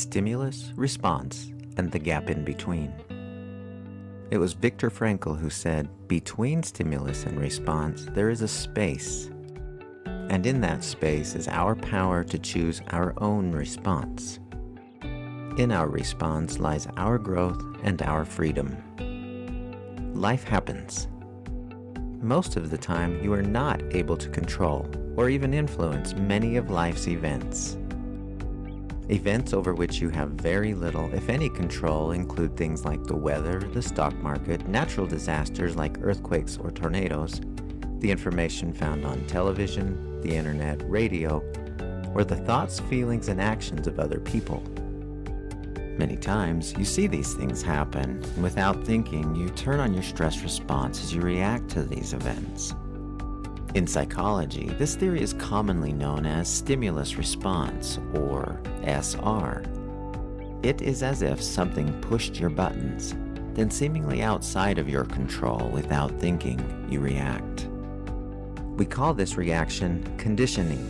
stimulus, response, and the gap in between. It was Viktor Frankl who said, between stimulus and response, there is a space. And in that space is our power to choose our own response. In our response lies our growth and our freedom. Life happens. Most of the time, you are not able to control or even influence many of life's events. Events over which you have very little, if any, control include things like the weather, the stock market, natural disasters like earthquakes or tornadoes, the information found on television, the internet, radio, or the thoughts, feelings, and actions of other people. Many times, you see these things happen, and without thinking, you turn on your stress response as you react to these events. In psychology, this theory is commonly known as stimulus response, or SR. It is as if something pushed your buttons, then seemingly outside of your control, without thinking, you react. We call this reaction conditioning.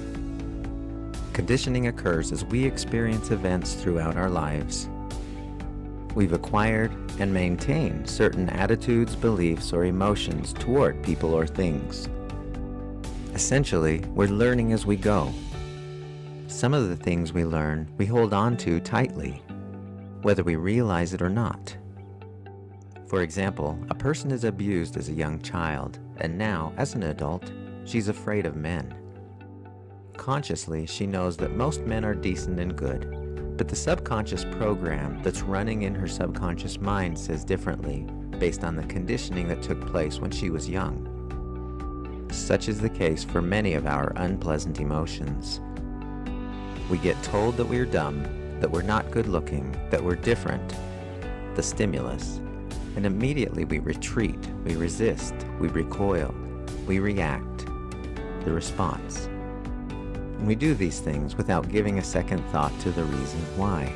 Conditioning occurs as we experience events throughout our lives. We've acquired and maintained certain attitudes, beliefs, or emotions toward people or things. Essentially, we're learning as we go. Some of the things we learn, we hold on to tightly, whether we realize it or not. For example, a person is abused as a young child, and now, as an adult, she's afraid of men. Consciously, she knows that most men are decent and good, but the subconscious program that's running in her subconscious mind says differently, based on the conditioning that took place when she was young. Such is the case for many of our unpleasant emotions. We get told that we're dumb, that we're not good looking, that we're different, the stimulus, and immediately we retreat, we resist, we recoil, we react, the response. And we do these things without giving a second thought to the reason why.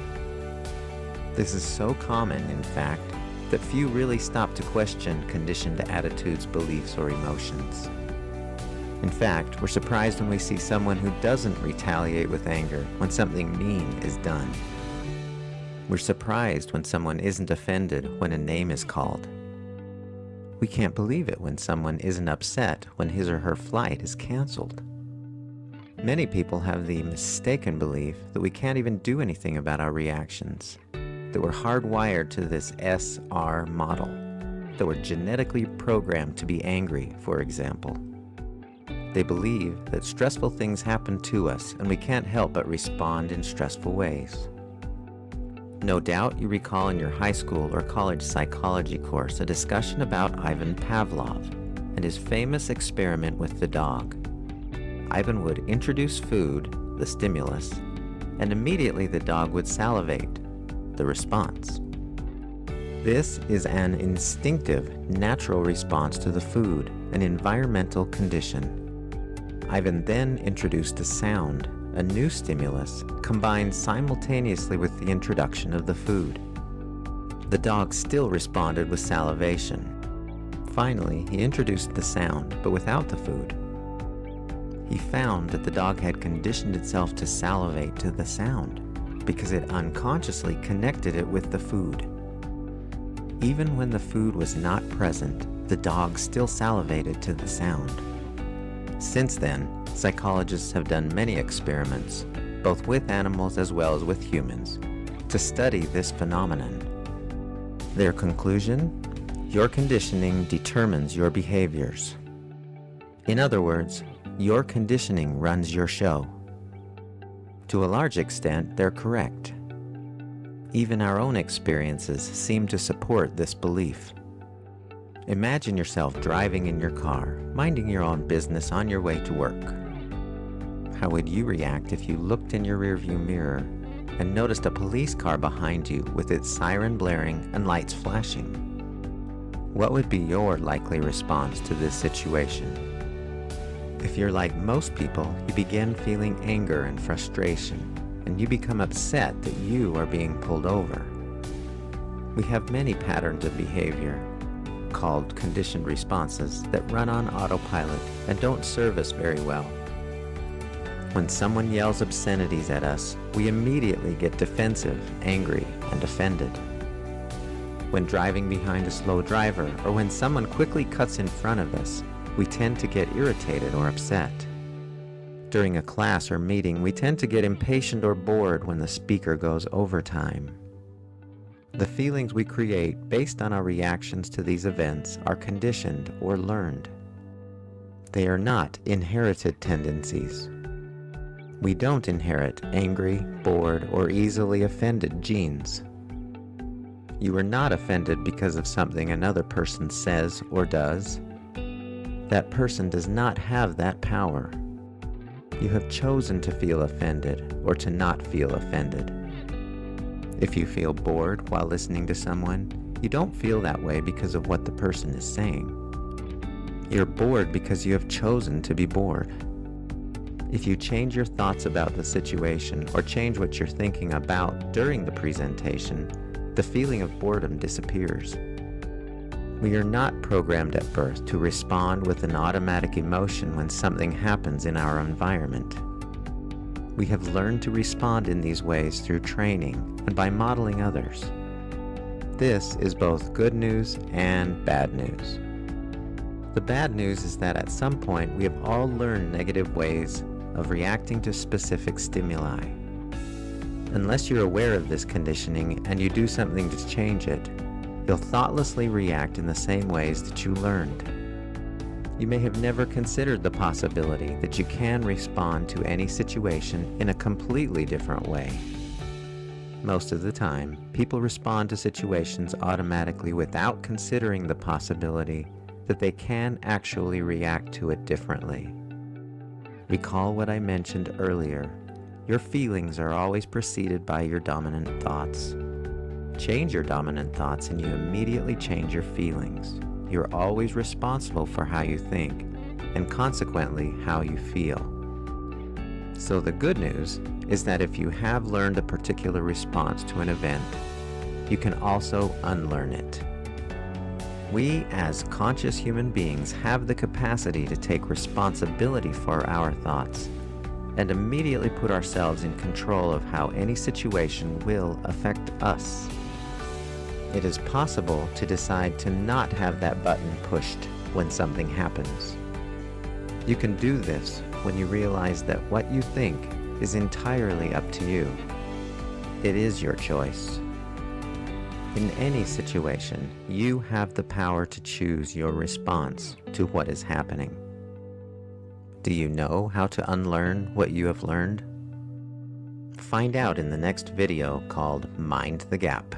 This is so common, in fact, that few really stop to question conditioned attitudes, beliefs, or emotions. In fact, we're surprised when we see someone who doesn't retaliate with anger when something mean is done. We're surprised when someone isn't offended when a name is called. We can't believe it when someone isn't upset when his or her flight is canceled. Many people have the mistaken belief that we can't even do anything about our reactions, that we're hardwired to this SR model, that we're genetically programmed to be angry, for example. They believe that stressful things happen to us and we can't help but respond in stressful ways. No doubt you recall in your high school or college psychology course a discussion about Ivan Pavlov and his famous experiment with the dog. Ivan would introduce food, the stimulus, and immediately the dog would salivate, the response. This is an instinctive, natural response to the food, an environmental condition. Ivan then introduced a sound, a new stimulus, combined simultaneously with the introduction of the food. The dog still responded with salivation. Finally, he introduced the sound, but without the food. He found that the dog had conditioned itself to salivate to the sound because it unconsciously connected it with the food. Even when the food was not present, the dog still salivated to the sound. Since then, psychologists have done many experiments, both with animals as well as with humans, to study this phenomenon. Their conclusion? Your conditioning determines your behaviors. In other words, your conditioning runs your show. To a large extent, they're correct. Even our own experiences seem to support this belief. Imagine yourself driving in your car, minding your own business on your way to work. How would you react if you looked in your rearview mirror and noticed a police car behind you with its siren blaring and lights flashing? What would be your likely response to this situation? If you're like most people, you begin feeling anger and frustration, and you become upset that you are being pulled over. We have many patterns of behavior, called conditioned responses, that run on autopilot and don't serve us very well. When someone yells obscenities at us, we immediately get defensive, angry, and offended. When driving behind a slow driver, or when someone quickly cuts in front of us, we tend to get irritated or upset. During a class or meeting, we tend to get impatient or bored when the speaker goes overtime. The feelings we create based on our reactions to these events are conditioned or learned. They are not inherited tendencies. We don't inherit angry, bored, or easily offended genes. You are not offended because of something another person says or does. That person does not have that power. You have chosen to feel offended or to not feel offended. If you feel bored while listening to someone, you don't feel that way because of what the person is saying. You're bored because you have chosen to be bored. If you change your thoughts about the situation or change what you're thinking about during the presentation, the feeling of boredom disappears. We are not programmed at birth to respond with an automatic emotion when something happens in our environment. We have learned to respond in these ways through training and by modeling others. This is both good news and bad news. The bad news is that at some point we have all learned negative ways of reacting to specific stimuli. Unless you're aware of this conditioning and you do something to change it, you'll thoughtlessly react in the same ways that you learned. You may have never considered the possibility that you can respond to any situation in a completely different way. Most of the time, people respond to situations automatically without considering the possibility that they can actually react to it differently. Recall what I mentioned earlier. Your feelings are always preceded by your dominant thoughts. Change your dominant thoughts and you immediately change your feelings. You're always responsible for how you think, and consequently how you feel. So the good news is that if you have learned a particular response to an event, you can also unlearn it. We as conscious human beings have the capacity to take responsibility for our thoughts and immediately put ourselves in control of how any situation will affect us. It is possible to decide to not have that button pushed when something happens. You can do this when you realize that what you think is entirely up to you. It is your choice. In any situation, you have the power to choose your response to what is happening. Do you know how to unlearn what you have learned? Find out in the next video called Mind the Gap.